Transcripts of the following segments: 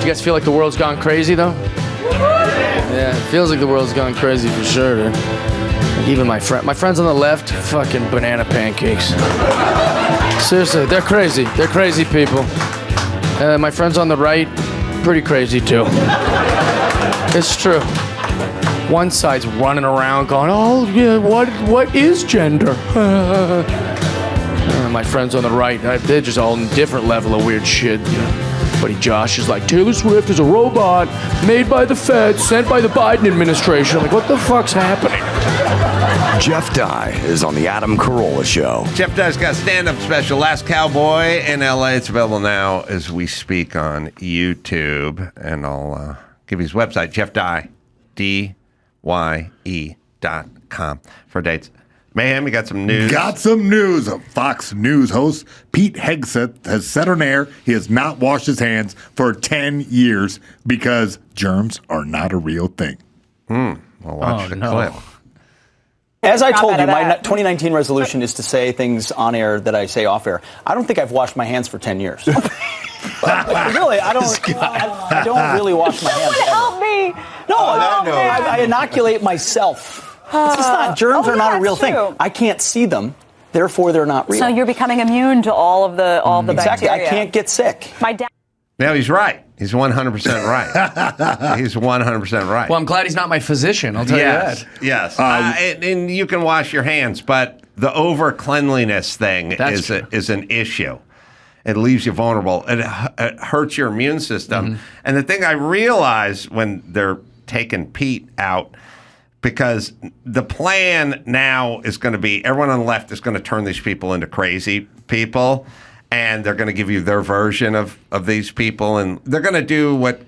You guys feel like the world's gone crazy, though? Yeah, it feels like the world's gone crazy for sure, dude. Like even my friends on the left, fucking banana pancakes. Seriously, they're crazy. They're crazy people. My friends on the right, pretty crazy too. It's true. One side's running around going, oh yeah, what is gender? My friends on the right, they're just all in a different level of weird shit. You know? Buddy Josh is like, Taylor Swift is a robot made by the Fed, sent by the Biden administration. I'm like, what the fuck's happening? Jeff Dye is on the Adam Carolla Show. Jeff Dye's got a stand-up special, Last Cowboy in L.A. It's available now as we speak on YouTube. And I'll give you his website, jeffdye.com for dates. Mayhem, you got some news? Got some news. Fox News host Pete Hegseth has said on air he has not washed his hands for 10 years because germs are not a real thing. Well, watch the clip. As I told you, my 2019 resolution is to say things on air that I say off air. I don't think I've washed my hands for 10 years. Really, I don't really wash my hands. Help me! No, I inoculate myself. It's not, germs are not a real thing. I can't see them, therefore they're not real. So you're becoming immune to all of the exactly. bacteria. I can't get sick. My dad. No, he's right. He's 100% right. He's 100% right. Well, I'm glad he's not my physician. I'll tell you that. Yes. And you can wash your hands, but the over cleanliness thing is an issue. It leaves you vulnerable. It hurts your immune system. Mm-hmm. And the thing I realize when they're taking Pete out, because the plan now is going to be everyone on the left is going to turn these people into crazy people, and they're going to give you their version of these people, and they're going to do what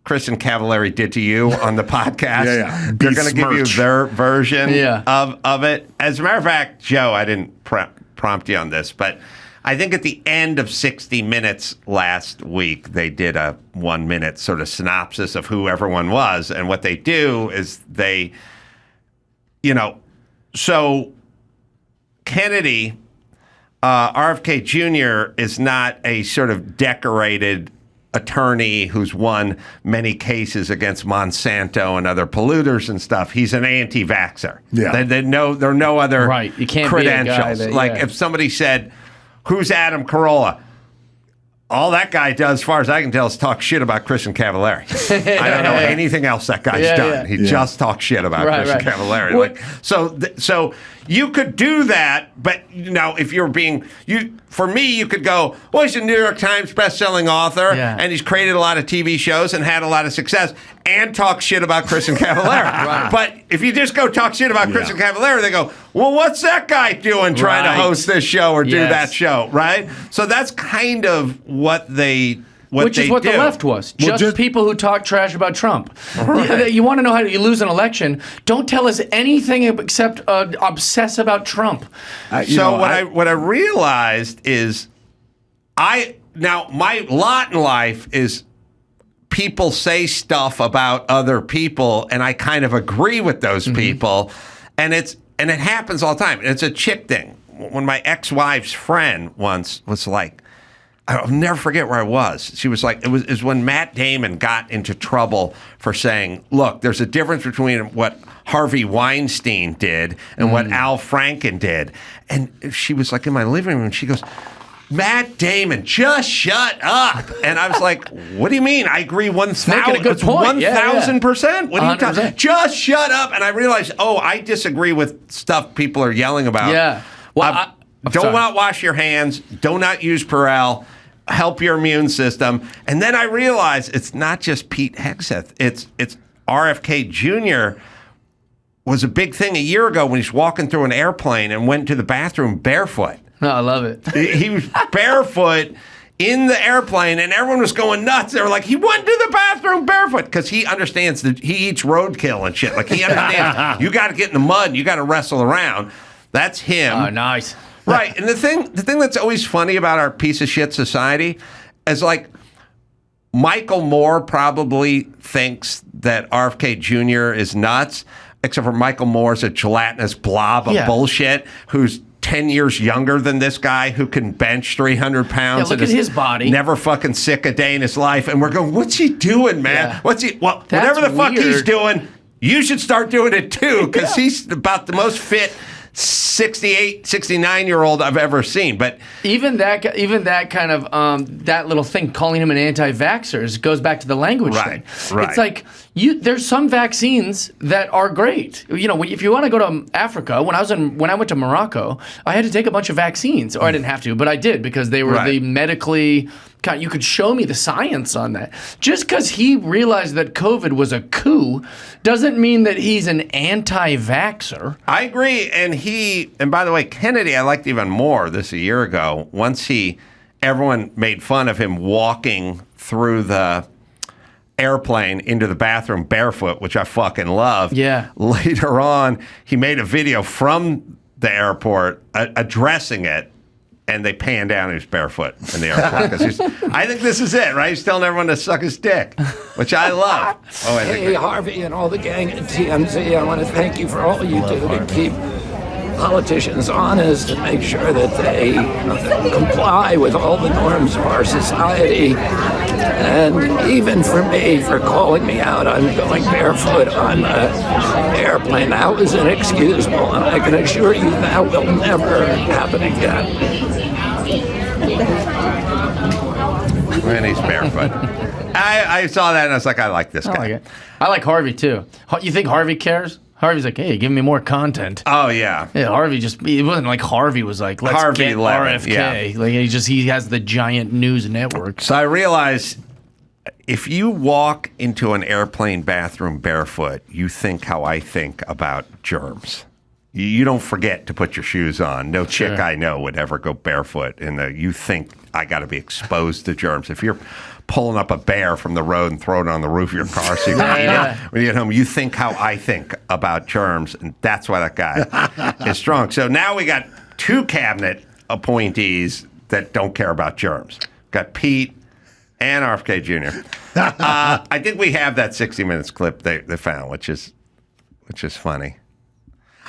Kristen Cavallari did to you on the podcast. Yeah. They're going to give you their version of it. As a matter of fact, Joe, I didn't prompt you on this, but I think at the end of 60 Minutes last week, they did a 1-minute sort of synopsis of who everyone was. And what they do is they, so Kennedy, RFK Jr. is not a sort of decorated attorney who's won many cases against Monsanto and other polluters and stuff. He's an anti-vaxxer. Yeah. There are no other You can't credentials. Be a guy if somebody said, who's Adam Carolla? All that guy does, as far as I can tell, is talk shit about Kristen Cavallari. I don't know anything else that guy's done. He just talks shit about Kristen Cavallari. So you could do that, but if you're being for me, you could go, well, he's a New York Times best-selling author, and he's created a lot of TV shows and had a lot of success, and talk shit about Kristen Cavallari. But if you just go talk shit about Kristen Cavallari, they go, well, what's that guy doing trying to host this show or do that show, right? So that's kind of what they Which is what the left was. Just people who talk trash about Trump. Right. You want to know how you lose an election? Don't tell us anything except obsess about Trump. What I realized is my lot in life is people say stuff about other people, and I kind of agree with those people, and it happens all the time. It's a chick thing. When my ex-wife's friend once was like, I'll never forget where I was. She was like, it was when Matt Damon got into trouble for saying, look, there's a difference between what Harvey Weinstein did and what Al Franken did. And she was like in my living room, and she goes, Matt Damon, just shut up. And I was like, what do you mean? I agree 1,000%. 1,000%. What are you talking? Just shut up. And I realized, I disagree with stuff people are yelling about. Yeah. Well, do not wash your hands. Do not use Purell. Help your immune system. And then I realized it's not just Pete Hegseth. It's RFK Jr. was a big thing a year ago when he's walking through an airplane and went to the bathroom barefoot. No, I love it. He was barefoot in the airplane, and everyone was going nuts. They were like, he went to the bathroom barefoot because he understands that he eats roadkill and shit. Like, he understands you got to get in the mud and you got to wrestle around. That's him. Oh, nice. Right. And the thing that's always funny about our piece of shit society is, like, Michael Moore probably thinks that RFK Jr. is nuts, except for Michael Moore's a gelatinous blob of bullshit who's 10 years younger than this guy who can bench 300 pounds. Yeah, look at his body. Never fucking sick a day in his life. And we're going, what's he doing, man? Yeah. Whatever the fuck he's weird. doing, you should start doing it too, because he's about the most fit 68, 69-year-old I've ever seen. But even that kind of that little thing, calling him an anti-vaxxer, goes back to the language thing. Right. It's like there's some vaccines that are great. You know, if you want to go to Africa, when I went to Morocco, I had to take a bunch of vaccines, or I didn't have to, but I did because they were the medically. You could show me the science on that. Just because he realized that COVID was a coup doesn't mean that he's an anti-vaxxer. I agree. And by the way, Kennedy, I liked even more this a year ago. Once everyone made fun of him walking through the airplane into the bathroom barefoot, which I fucking love. Yeah. Later on, he made a video from the airport addressing it. And they pan down, he was barefoot in the airport. I think this is it, right? He's telling everyone to suck his dick, which I love. Hey, Harvey and all the gang at TMZ, I want to thank you for all you do to keep politicians honest and make sure that they comply with all the norms of our society. And even for me, for calling me out on going barefoot on an airplane, that was inexcusable. And I can assure you that will never happen again. And he's barefoot. I saw that and I was like, I like this guy. I like it. I like Harvey too. You think Harvey cares? Harvey's like, hey, give me more content. Oh, yeah. Yeah, Harvey it wasn't like Harvey was like, let's Harvey get Levin, RFK. yeah. Like he has the giant news network. So I realized if you walk into an airplane bathroom barefoot, you think how I think about germs. You don't forget to put your shoes on. No chick I know would ever go barefoot. And you think I got to be exposed to germs. If you're pulling up a bear from the road and throwing it on the roof of your car so you can eat it when you get home, you think how I think about germs. And that's why that guy is strong. So now we got 2 cabinet appointees that don't care about germs. Got Pete and RFK Jr. I think we have that 60 Minutes clip they found, which is funny.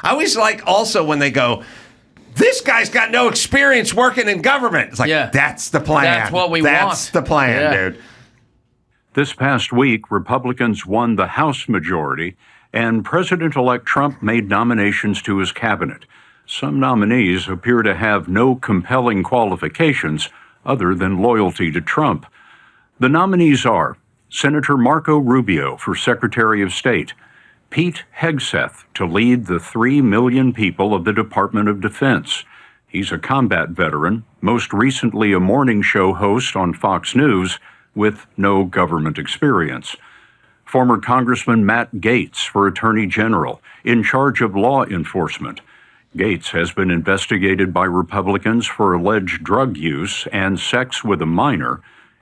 I always like also when they go, this guy's got no experience working in government. It's like, that's the plan. That's what we want. That's the plan, dude. This past week, Republicans won the House majority, and President-elect Trump made nominations to his cabinet. Some nominees appear to have no compelling qualifications other than loyalty to Trump. The nominees are Senator Marco Rubio for Secretary of State, Pete Hegseth to lead the 3 million people of the Department of Defense. He's a combat veteran, most recently a morning show host on Fox News with no government experience. Former Congressman Matt Gaetz for Attorney General, in charge of law enforcement. Gaetz has been investigated by Republicans for alleged drug use and sex with a minor.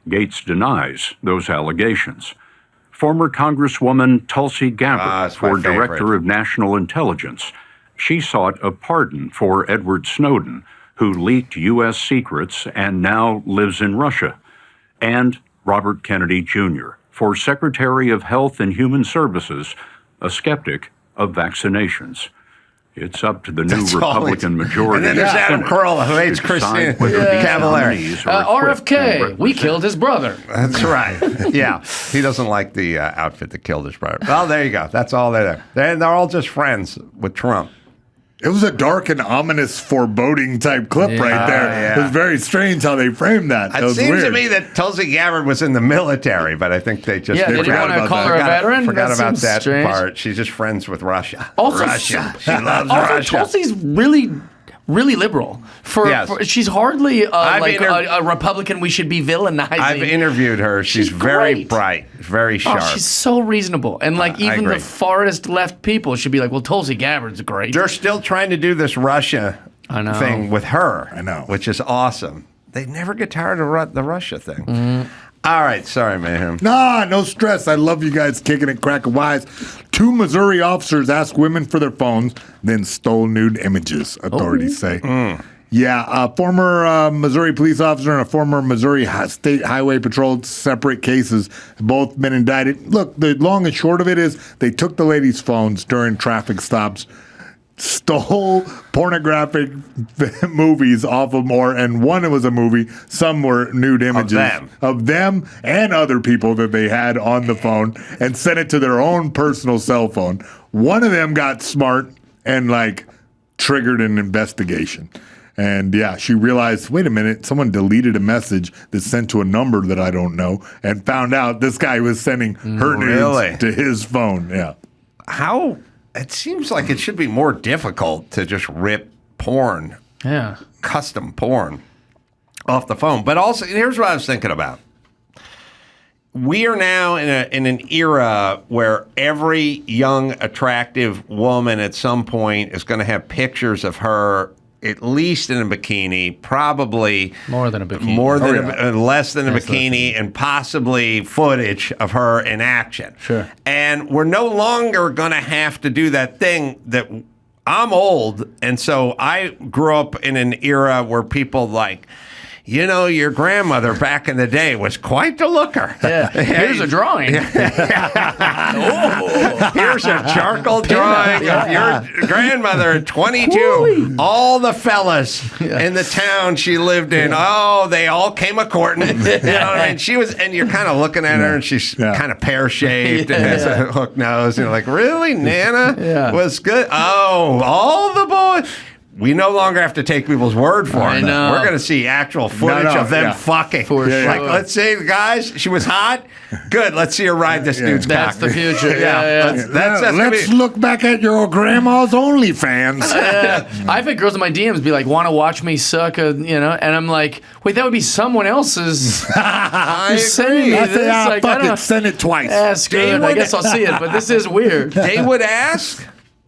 Gaetz denies those allegations. Former Congresswoman Tulsi Gabbard for Director of National Intelligence. She sought a pardon for Edward Snowden, who leaked U.S. secrets and now lives in Russia. And Robert Kennedy Jr. for Secretary of Health and Human Services, a skeptic of vaccinations. It's up to the new Republican majority. And then there's Adam Carolla, who hates Christine Cavallari. RFK, we killed his brother. That's right. Yeah, he doesn't like the outfit that killed his brother. Well, there you go. That's all they're there. They're all just friends with Trump. It was a dark and ominous, foreboding type clip right there. It was very strange how they framed that. It seems to me that Tulsi Gabbard was in the military, but I think they just they didn't want to call her a veteran. Forgot about that strange. part. She's just friends with Russia. Also, Russia. She loves Russia. Tulsi's really liberal. She's hardly a Republican we should be villainizing. I've interviewed her. She's very bright, very sharp. She's so reasonable. And even the farthest left people should be like, well, Tulsi Gabbard's great. They're still trying to do this Russia thing with her. I know. Which is awesome. They never get tired of the Russia thing. All right. Sorry, Mayhem. Nah, no stress. I love you guys kicking it, cracking wise. 2 Missouri officers asked women for their phones, then stole nude images, authorities say. Yeah, a former Missouri police officer and a former Missouri State Highway Patrol, separate cases, both been indicted. Look, the long and short of it is they took the ladies' phones during traffic stops. stole pornographic movies off of more, and one it was a movie, some were nude images of them and other people that they had on the phone, and sent it to their own personal cell phone. One of them got smart and like triggered an investigation. And yeah, she realized, wait a minute, someone deleted a message that's sent to a number that I don't know, and found out this guy was sending her nudes to his phone. Yeah. How? It seems like it should be more difficult to just rip porn, custom porn, off the phone. But also, here's what I was thinking about. We are now in an era where every young, attractive woman at some point is going to have pictures of her at least in a bikini, probably more than a bikini, less than a bikini, and possibly footage of her in action. Sure. And we're no longer going to have to do that thing that I'm old, and so I grew up in an era where people like, you know, your grandmother back in the day was quite the looker. Yeah. Here's a drawing. Here's a charcoal drawing of your grandmother at 22. Woo-wee. All the fellas in the town she lived in, they all came a-courting. You know what I mean? She was, and you're kind of looking at her, and she's kind of pear-shaped and has a hook nose. And you're like, really? Nana was good? Oh, all the boys. We no longer have to take people's word for it. We're going to see actual footage of them fucking. For sure. Like, let's say, guys, she was hot. Good. Let's see her ride this dude's That's cock. the future. Let's look back at your grandma's OnlyFans. I've had girls in my DMs be like, want to watch me suck and I'm like, wait, that would be someone else's. I sending me I this. say, Like, fuck it, send it twice. That's good. I guess I'll see it, but this is weird. They would ask.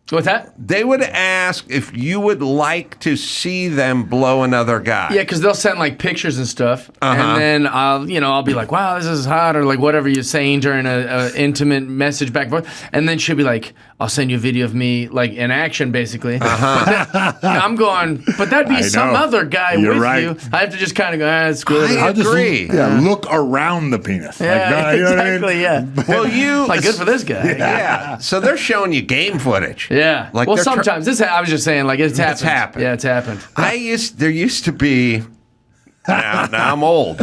What's that? They would ask if you would like to see them blow another guy. Yeah, because they'll send like pictures and stuff, and then I'll be like, "Wow, this is hot," or like whatever you're saying during a intimate message back and forth, and then she'll be like, "I'll send you a video of me like in action, basically." But then, I'm going, but that'd be some other guy with you. I have to just kind of go, "It's good." I agree. Look around the penis. Yeah, you know exactly. what I mean? Yeah. Well, like good for this guy. Yeah. So they're showing you game footage. Yeah. Like well, sometimes I was just saying, like it's happened. It's happened. Yeah, it's happened. There used to be. Now I'm old,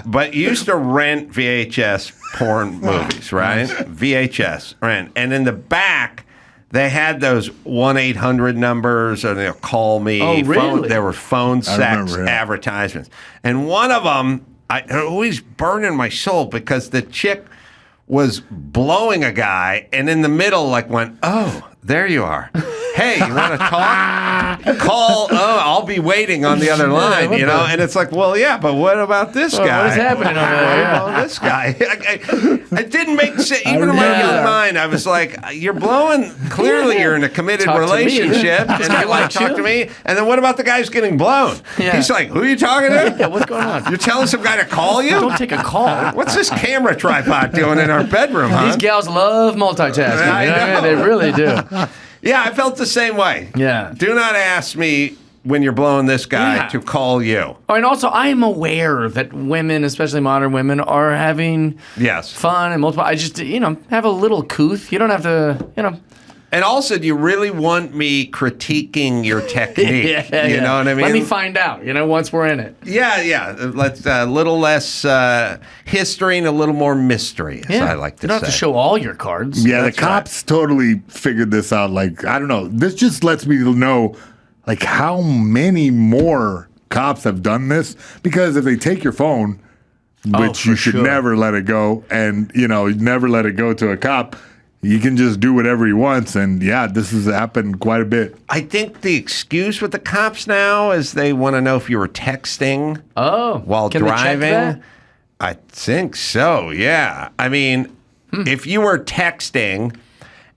but you used to rent VHS porn movies, right? VHS rent, and in the back they had those 1-800 numbers, or they'll call me. Oh, really? There were phone sex advertisements, and one of them it always burned in my soul because the chick was blowing a guy, and in the middle, like went, "Oh, there you are. Hey, you want to talk? Call. Oh, I'll be waiting on the other line." You know, and it's like, well, yeah, but what about this guy? What is happening over there? Oh, this guy. It didn't make sense. Even in my young mind, I was like, "You're blowing. Clearly, you're in a committed relationship, and you want to talk to me." And then what about the guy who's getting blown? Yeah. He's like, "Who are you talking to? Yeah, what's going on? You're telling some guy to call you? Don't take a call. What's this camera tripod doing in our bedroom, huh?" These gals love multitasking. I know. They really do. Yeah, I felt the same way. Yeah. Do not ask me when you're blowing this guy to call you. Oh, and also, I am aware that women, especially modern women, are having fun and multiple. I just, have a little couth. You don't have to, And also, do you really want me critiquing your technique? You know what I mean? Let me find out, once we're in it. Yeah. Let's a little less history and a little more mystery, as I like to say. You don't have to show all your cards. Yeah, the cops totally figured this out. Like, I don't know. This just lets me know, like, how many more cops have done this. Because if they take your phone, which you should never let it go, and, never let it go to a cop, he can just do whatever he wants. And this has happened quite a bit. I think the excuse with the cops now is they want to know if you were texting while driving. They check that? I think so, yeah. I mean, if you were texting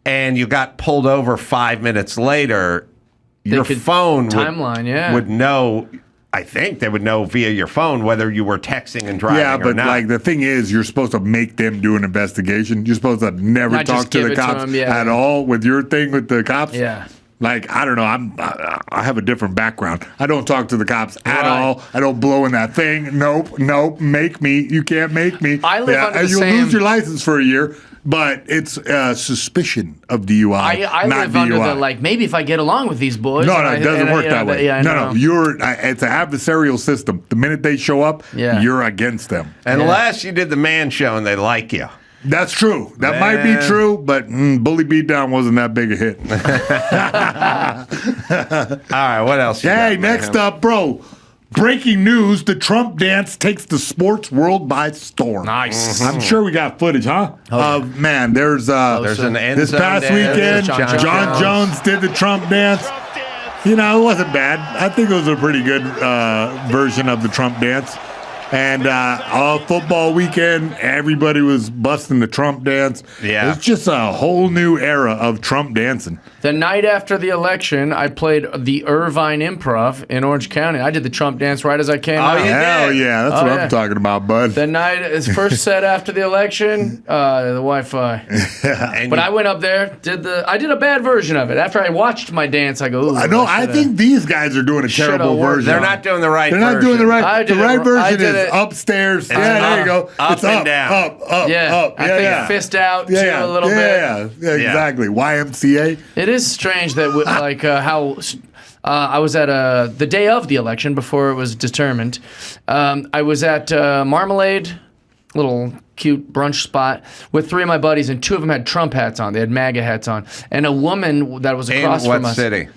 and you got pulled over 5 minutes later, your phone would know. I think they would know via your phone whether you were texting and driving or not. Like the thing is, you're supposed to make them do an investigation. You're supposed to never talk to the cops at all with your thing with the cops. Yeah. Like, I don't know. I have a different background. I don't talk to the cops at all. I don't blow in that thing. Nope. Make me. You can't make me. I live under the you'll same... lose your license for a year. but it's suspicion of DUI. I not live DUI. under the maybe if I get along with these boys. No, it doesn't work that way. Yeah, no, it's an adversarial system. The minute they show up, you're against them. Unless you did the man show and they like you. That's true. That might be true, but Bully Beatdown wasn't that big a hit. All right, what else? Hey, next up, bro. Breaking news, the Trump dance takes the sports world by storm. Nice. I'm sure we got footage, huh? Man, there's an end this zone past dance. weekend, John Jones did the Trump dance. You know, it wasn't bad. I think it was a pretty good version of the Trump dance. And all football weekend, everybody was busting the Trump dance. Yeah. It's just a whole new era of Trump dancing. The night after the election, I played the Irvine Improv in Orange County. I did the Trump dance right as I came out. Hell yeah, that's what I'm talking about, bud. The night, his first set after the election, the Wi-Fi. But I went up there, I did a bad version of it. After I watched my dance, I go, ooh. I think these guys are doing a terrible version. They're not doing the right version. They're not doing the right. The right version is it upstairs. There you go. Up It's and down. Up. I think fist out too a little bit. Yeah, exactly. YMCA. It is strange that how I was at the day of the election before it was determined. I was at Marmalade, little cute brunch spot with 3 of my buddies, and 2 of them had Trump hats on. They had MAGA hats on, and a woman that was across from us. In what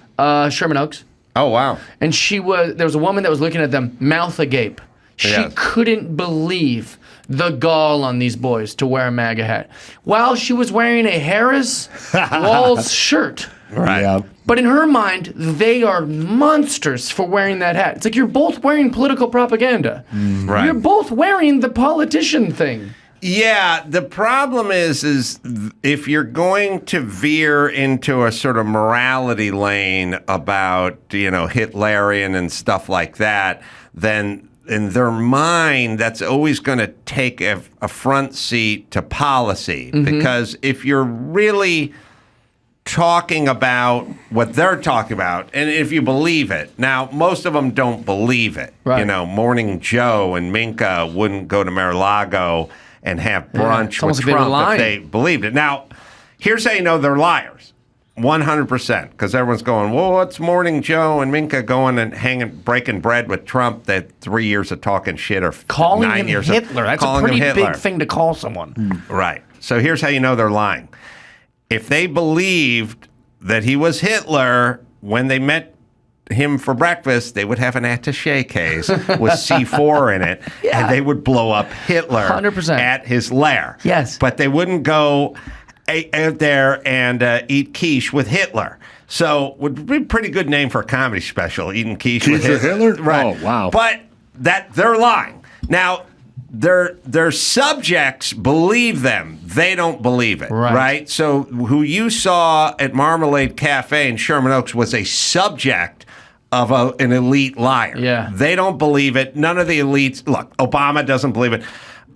city? Sherman Oaks. Oh wow! And there was a woman that was looking at them, mouth agape. She couldn't believe the gall on these boys to wear a MAGA hat while she was wearing a Harris Walls shirt. Right. Yeah. But in her mind, they are monsters for wearing that hat. It's like you're both wearing political propaganda. Right. You're both wearing the politician thing. Yeah, the problem is if you're going to veer into a sort of morality lane about, Hitlerian and stuff like that, then in their mind, that's always going to take a front seat to policy. Because if you're really talking about what they're talking about, and if you believe it, now most of them don't believe it. Right. Morning Joe and Minka wouldn't go to Mar-a-Lago and have brunch with Trump if they believed it. Now, here's how you know they're liars. 100%, because everyone's going, well, what's Morning Joe and Minka going and breaking bread with Trump that 3 years of talking shit or calling 9 him years Hitler. That's a pretty big thing to call someone. Right. So here's how you know they're lying. If they believed that he was Hitler when they met him for breakfast, they would have an attaché case with C4 in it, and they would blow up Hitler 100%. at his lair. Yes. But they wouldn't go out there and eat quiche with Hitler. So would be a pretty good name for a comedy special, eating quiche with Hitler? Right. Oh, wow. But they're lying. Now, their subjects believe them. They don't believe it, right? So who you saw at Marmalade Cafe in Sherman Oaks was a subject of an elite liar. Yeah. They don't believe it. None of the elites. Look, Obama doesn't believe it.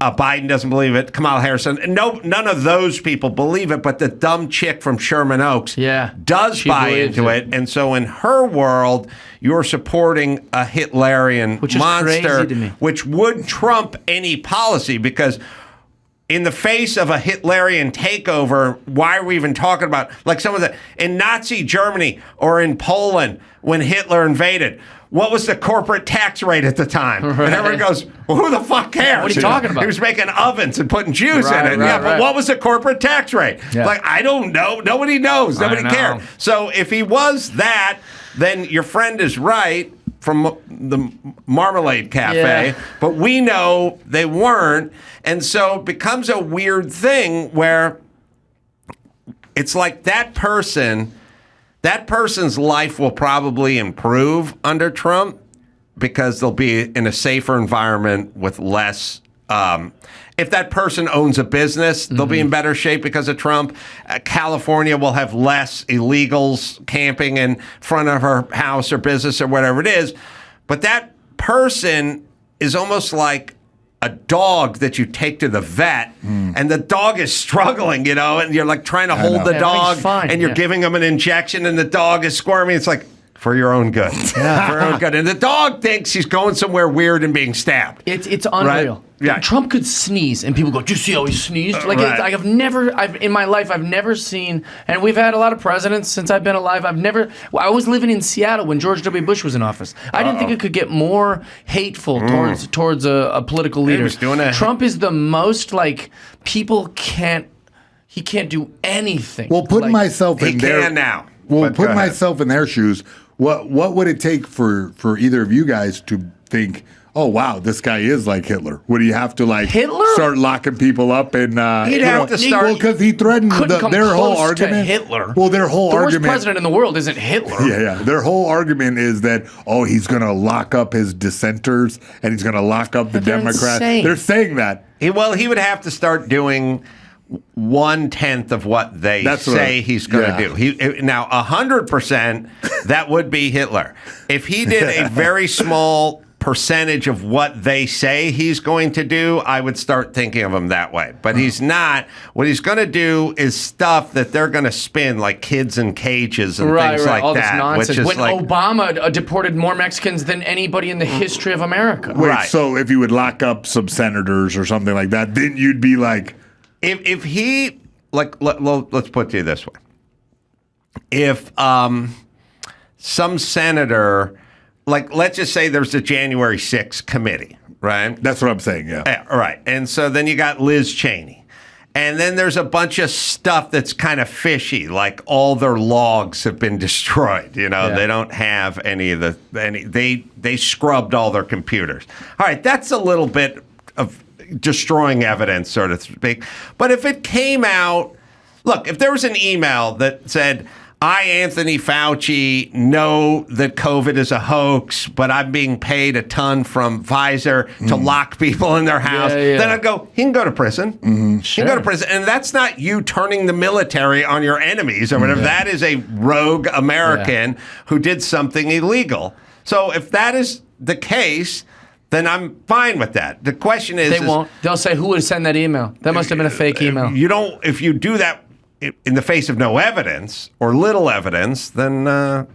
Biden doesn't believe it. Kamala Harris, none of those people believe it. But the dumb chick from Sherman Oaks does buy into it. And so in her world, you're supporting a Hitlerian monster, crazy to me. which would trump any policy because in the face of a Hitlerian takeover, why are we even talking about like some of the in Nazi Germany or in Poland when Hitler invaded? What was the corporate tax rate at the time? Right. And everyone goes, well, who the fuck cares? What are you talking about? He was making ovens and putting Jews in it. But what was the corporate tax rate? Yeah. Like, I don't know. Nobody knows. Nobody cared. So if he was that, then your friend is right from the Marmalade Cafe. Yeah. But we know they weren't. And so it becomes a weird thing where it's like that person's life will probably improve under Trump because they'll be in a safer environment with less. If that person owns a business, they'll be in better shape because of Trump. California will have less illegals camping in front of her house or business or whatever it is. But that person is almost like a dog that you take to the vet and the dog is struggling, and you're like trying to hold the dog and you're giving him an injection and the dog is squirming. It's like, for your own good. Yeah. For your own good. And the dog thinks he's going somewhere weird and being stabbed. It's unreal. Right? Yeah. Trump could sneeze, and people go, "Do you see how he sneezed?" Like, Right. in my life, I've never seen, and we've had a lot of presidents since I've been alive. I was living in Seattle when George W. Bush was in office. I didn't think it could get more hateful towards a political leader. He was doing that. Trump is the most, like, people can't, he can't do anything. Well, putting Like, myself in He their can now. Well, But go putting ahead. myself in their shoes, what would it take for either of you guys to think, oh wow, this guy is like Hitler? Would he have to like Hitler? start locking people up and He'd have to start- well, because he threatened couldn't come their whole close to argument. Hitler. Well, their whole the worst argument. president in the world isn't Hitler. Yeah. Their whole argument is that he's going to lock up his dissenters and he's going to lock up the They're Democrats. insane. They're saying that. He would have to start doing 1/10 of what they say he's going to do. Now 100%, that would be Hitler. If he did a very small percentage of what they say he's going to do, I would start thinking of him that way. But he's not. What he's going to do is stuff that they're going to spin, like kids in cages and things like all that. this nonsense. Which is When like, Obama deported more Mexicans than anybody in the history of America. Wait, Right. so if you would lock up some senators or something like that, then you'd be like, if he, like, let's put it to you this way. If some senator, like, let's just say there's a January 6th committee, right? that's what I'm saying, yeah. Yeah, right. And so then you got Liz Cheney. And then there's a bunch of stuff that's kind of fishy, like all their logs have been destroyed. You know, they don't have any of they scrubbed all their computers. All right, that's a little bit of destroying evidence, so to speak. But if it came out, look, if there was an email that said, I, Anthony Fauci, know that COVID is a hoax, but I'm being paid a ton from Pfizer to lock people in their house, then I'd go, he can go to prison. He can go to prison. And that's not you turning the military on your enemies or whatever. That is a rogue American who did something illegal. So if that is the case, then I'm fine with that. The question is... They won't. They'll say, who would send that email? That must have been a fake email. If you do that in the face of no evidence or little evidence, then no.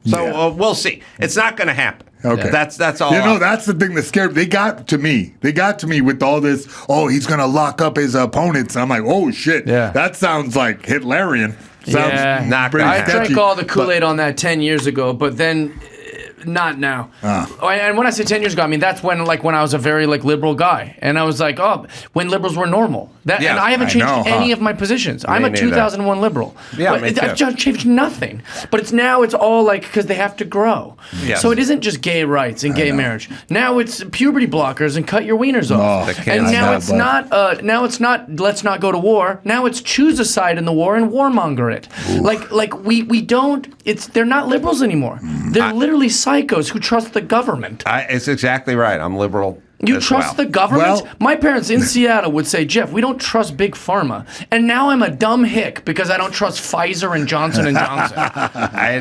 So we'll see. It's not going to happen. Okay. That's all. That's the thing that scared. They got to me with all this. Oh, he's going to lock up his opponents. I'm like, oh shit. Yeah. That sounds like Hitlerian. Sounds not pretty gonna I happen. drank sketchy. all the Kool-Aid on that 10 years ago, but then not now. And when I say 10 years ago, I mean that's when I was a very liberal guy, and I was like, oh, when liberals were normal. And I haven't changed any of my positions. I'm a neither. 2001 liberal. Yeah, But me too. I've just changed nothing. But it's all because they have to grow. Yes. So it isn't just gay rights and gay marriage. Now it's puberty blockers and cut your wieners off. The kids. And now I it's know, not. Let's not go to war. Now it's choose a side in the war and warmonger it. We don't. They're not liberals anymore. They're literally psychos who trust the government. It's exactly right. I'm liberal. You as trust well. the government? Well- My parents in Seattle would say, Jeff, we don't trust Big Pharma. And now I'm a dumb hick because I don't trust Pfizer and Johnson & Johnson.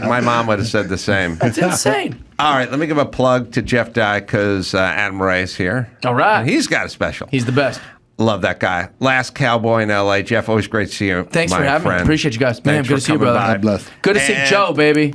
My mom would have said the same. It's insane. All right, let me give a plug to Jeff Dye because Adam Ray's here. All right. And he's got a special. He's the best. Love that guy. Last cowboy in L.A. Jeff, always great to see you. Thanks my for having friend. me. Appreciate you guys. Man, Thanks good for to see you, coming brother. by. God bless. Good to see And- Joe, baby.